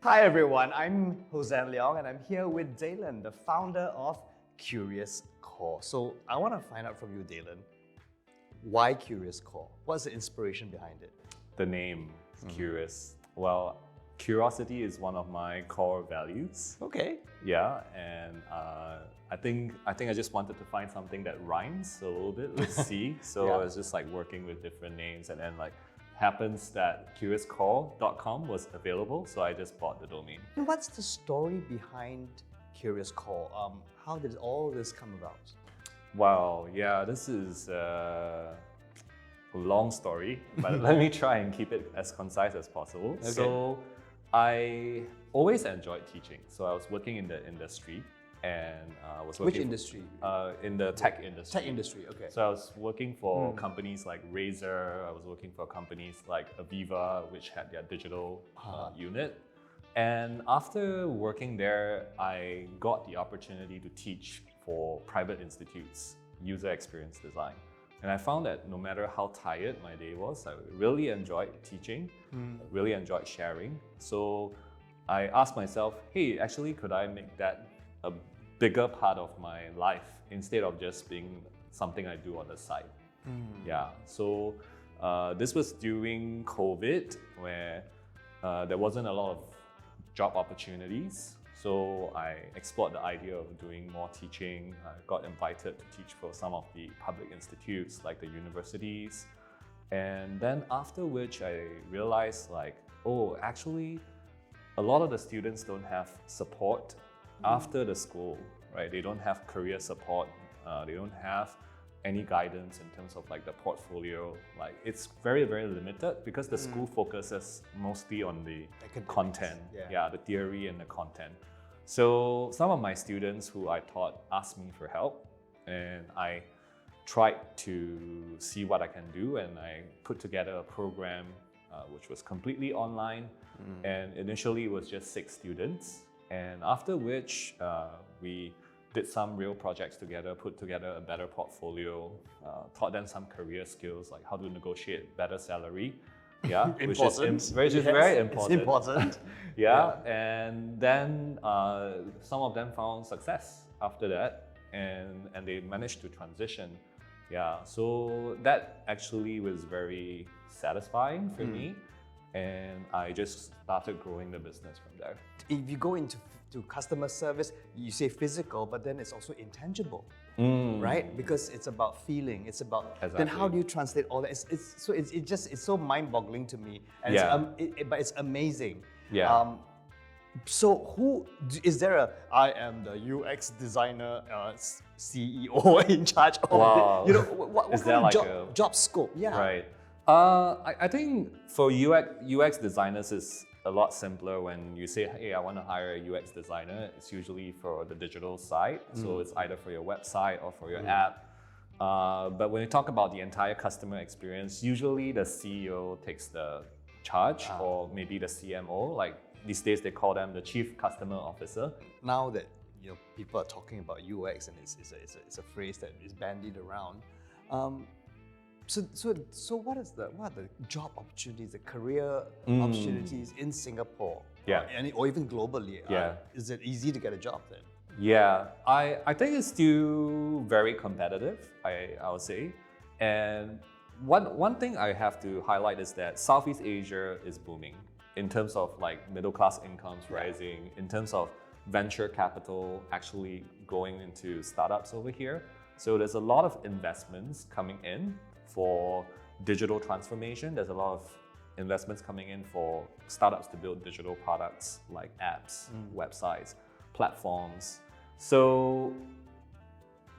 Hi everyone, I'm Hosean Leong and I'm here with Daylon, the founder of CuriousCore. So I want to find out from you, Daylon, why CuriousCore? What's the inspiration behind it? The name, Curious. Well, curiosity is one of my core values. Okay. Yeah, and I think I just wanted to find something that rhymes a little bit with C. So I was just like working with different names, and then like happens that CuriousCore.com was available, so I just bought the domain. And what's the story behind CuriousCore? How did all this come about? Wow, yeah, this is a long story, but let me try and keep it as concise as possible. Okay. So I always enjoyed teaching. So I was working in the industry, and was working Which industry? In the tech industry. Tech industry, okay. So I was working for companies like Razer. I was working for companies like Aviva, which had their digital unit. And after working there, I got the opportunity to teach for private institutes, user experience design. And I found that no matter how tired my day was, I really enjoyed teaching, really enjoyed sharing. So I asked myself, hey, actually, could I make that a bigger part of my life instead of just being something I do on the side? Yeah, so this was during COVID, where there wasn't a lot of job opportunities. So I explored the idea of doing more teaching. I got invited to teach for some of the public institutes like the universities. And then after which I realized like, oh, actually, a lot of the students don't have support after the school, right? They don't have career support. They don't have any guidance in terms of like the portfolio. Like it's very, very limited because the school focuses mostly on the content, the theory and the content. So some of my students who I taught asked me for help, and I tried to see what I can do, and I put together a program which was completely online. And initially it was just 6 students. And after which we did some real projects together, put together a better portfolio, taught them some career skills like how to negotiate better salary. Yeah, which is very important. It's important. And then some of them found success after that, and they managed to transition. Yeah, so that actually was very satisfying for me, and I just started growing the business from there. If you go into customer service, you say physical, but then it's also intangible, right? Because it's about feeling. It's about then how do you translate all that? It's so mind-boggling to me, and but it's amazing. Yeah. So is there I am the UX designer CEO in charge of it? You know, what is kind there of like job scope? Yeah. Right. I think for UX designers is a lot simpler. When you say, hey, I want to hire a UX designer, it's usually for the digital side. So it's either for your website or for your app. But when you talk about the entire customer experience, usually the CEO takes the charge, or maybe the CMO. Like these days, they call them the Chief Customer Officer. Now that people are talking about UX, and it's a phrase that is bandied around. So what are the job opportunities, the career opportunities in Singapore? Or even globally? Is it easy to get a job then? Yeah, I think it's still very competitive, I would say. And one thing I have to highlight is that Southeast Asia is booming in terms of like middle class incomes rising, in terms of venture capital actually going into startups over here. So there's a lot of investments coming in for digital transformation. There's a lot of investments coming in for startups to build digital products like apps, websites, platforms. So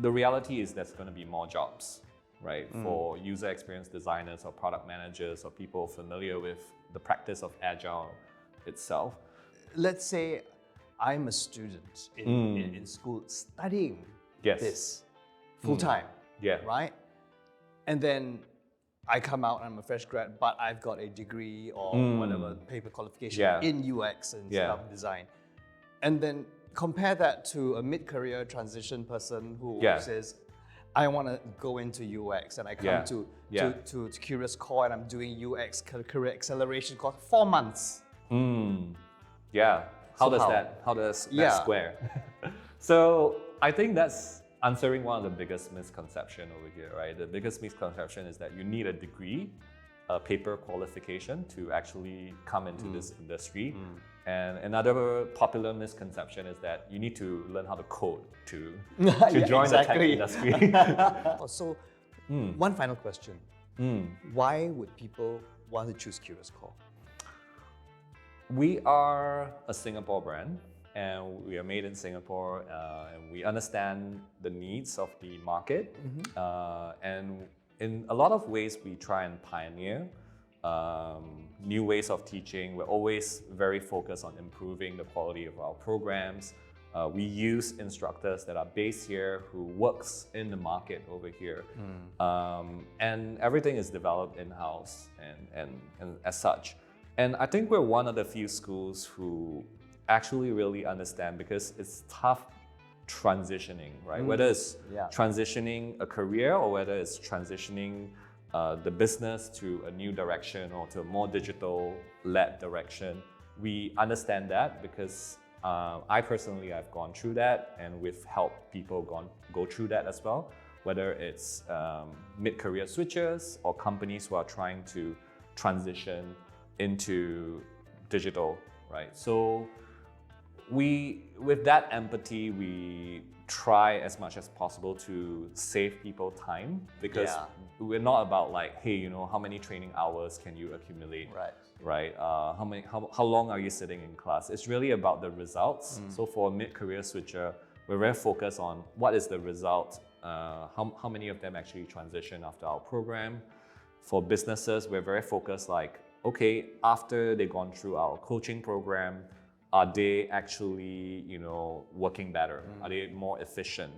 the reality is there's going to be more jobs, right? For user experience designers or product managers or people familiar with the practice of Agile itself. Let's say I'm a student in school studying this full-time, right? And then I come out, I'm a fresh grad, but I've got a degree or whatever paper qualification in UX and stuff, design. And then compare that to a mid-career transition person who says, I want to go into UX, and I come to CuriousCore, and I'm doing UX career acceleration course 4 months. Yeah. How does that square? So I think that's answering one of the biggest misconception over here, right? The biggest misconception is that you need a degree, a paper qualification to actually come into this industry. And another popular misconception is that you need to learn how to code to join the tech industry. So, one final question. Why would people want to choose CuriousCore? We are a Singapore brand, and we are made in Singapore, and we understand the needs of the market. And in a lot of ways, we try and pioneer new ways of teaching. We're always very focused on improving the quality of our programs. We use instructors that are based here, who works in the market over here. And everything is developed in-house and as such. And I think we're one of the few schools who actually really understand, because it's tough transitioning, right? Whether it's transitioning a career or whether it's transitioning the business to a new direction or to a more digital-led direction. We understand that because I personally, I've gone through that, and we've helped people go through that as well, whether it's mid-career switchers or companies who are trying to transition into digital, right? So with that empathy, we try as much as possible to save people time, because we're not about like, hey, you know, how many training hours can you accumulate, right? How long are you sitting in class? It's really about the results. So for a mid-career switcher, we're very focused on what is the result, how many of them actually transition after our program. For businesses, we're very focused like, okay, after they've gone through our coaching program, are they actually, you know, working better? Are they more efficient?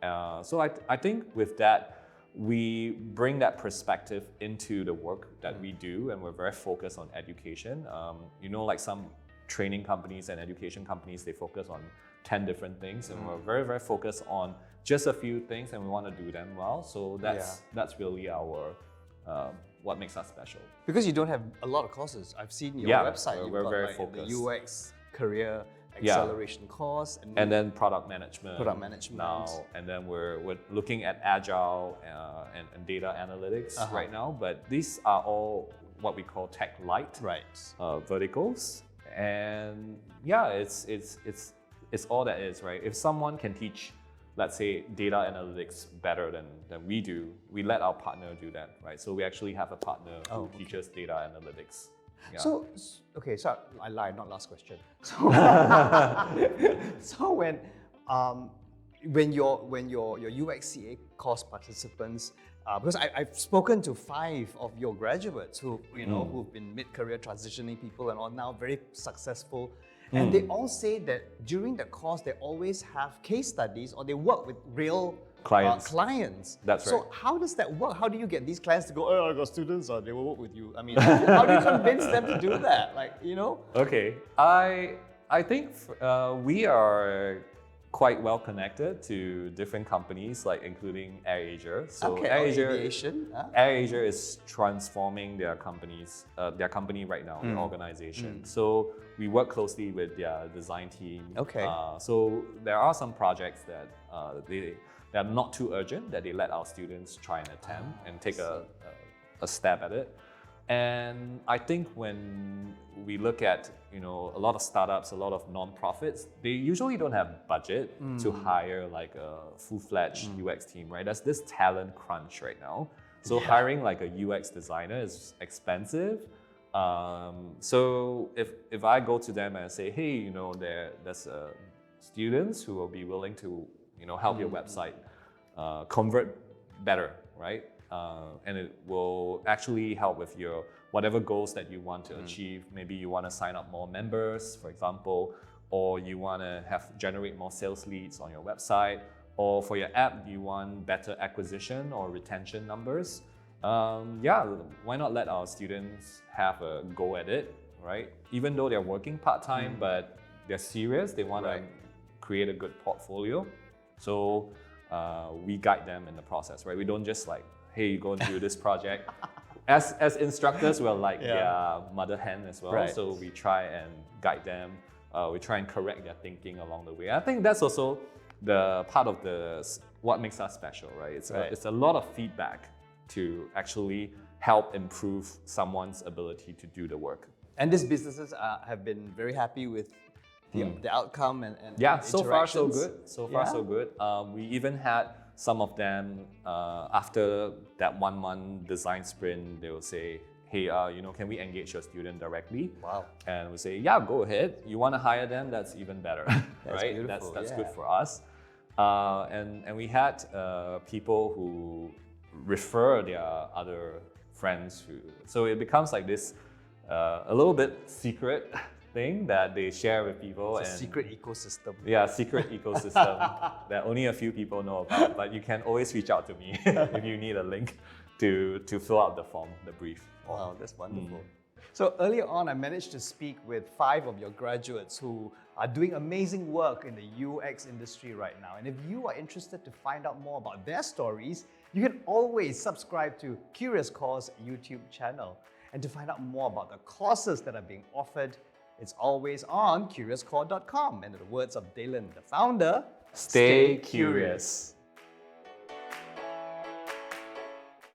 So I think with that, we bring that perspective into the work that we do, and we're very focused on education. You know, like some training companies and education companies, they focus on 10 different things, and we're very, very focused on just a few things, and we want to do them well. So that's really our what makes us special. Because you don't have a lot of courses. I've seen your website. We're very focused. The UX career acceleration course, and then product management now, and then we're looking at agile and data analytics right now. But these are all what we call tech light verticals, and it's all that is, right? If someone can teach, let's say, data analytics better than we do, we let our partner do that, right? So we actually have a partner who teaches data analytics. Yeah. So I lied, not last question. So when your UXCA course participants, because I've spoken to 5 of your graduates who who've been mid-career transitioning people and are now very successful. And they all say that during the course, they always have case studies or they work with real clients. That's right. So how does that work? How do you get these clients to go, oh, I got students, they will work with you? I mean, how do you convince them to do that? Like, you know? Okay. I think we are quite well connected to different companies, like including AirAsia. So AirAsia is transforming their company right now, their organization. So we work closely with their design team. So there are some projects that they are not too urgent, that they let our students try and attempt and take a stab at it. And I think when we look at a lot of startups, a lot of non-profits, they usually don't have budget to hire like a full-fledged UX team, right? There's this talent crunch right now. So hiring like a UX designer is expensive. So if I go to them and say, hey, there's students who will be willing to help your website convert better, right? And it will actually help with your whatever goals that you want to achieve. Maybe you want to sign up more members, for example, or you want to generate more sales leads on your website, or for your app, you want better acquisition or retention numbers. Why not let our students have a go at it, right? Even though they're working part-time, but they're serious, they want to create a good portfolio. So we guide them in the process, right? We don't just like, hey, you go and do this project. As instructors, we're like their mother hen as well. So we try and guide them. We try and correct their thinking along the way. I think that's also the part of what makes us special, right? It's a lot of feedback to actually help improve someone's ability to do the work. And these businesses have been very happy with the outcome and yeah, so far so good. So good. We even had some of them after that 1 month design sprint, they will say, hey, can we engage your student directly? Wow. And we say, yeah, go ahead. You want to hire them? That's even better, that's right? Beautiful. That's good for us. And we had people who refer their other friends so it becomes like this a little bit secret thing that they share with people. It's a secret ecosystem. Yeah, secret ecosystem that only a few people know about. But you can always reach out to me if you need a link to fill out the form, the brief. Wow, that's wonderful. So earlier on, I managed to speak with 5 of your graduates who are doing amazing work in the UX industry right now. And if you are interested to find out more about their stories, you can always subscribe to CuriousCore's YouTube channel. And to find out more about the courses that are being offered, it's always on CuriousCore.com. And in the words of Daylon, the founder, stay curious.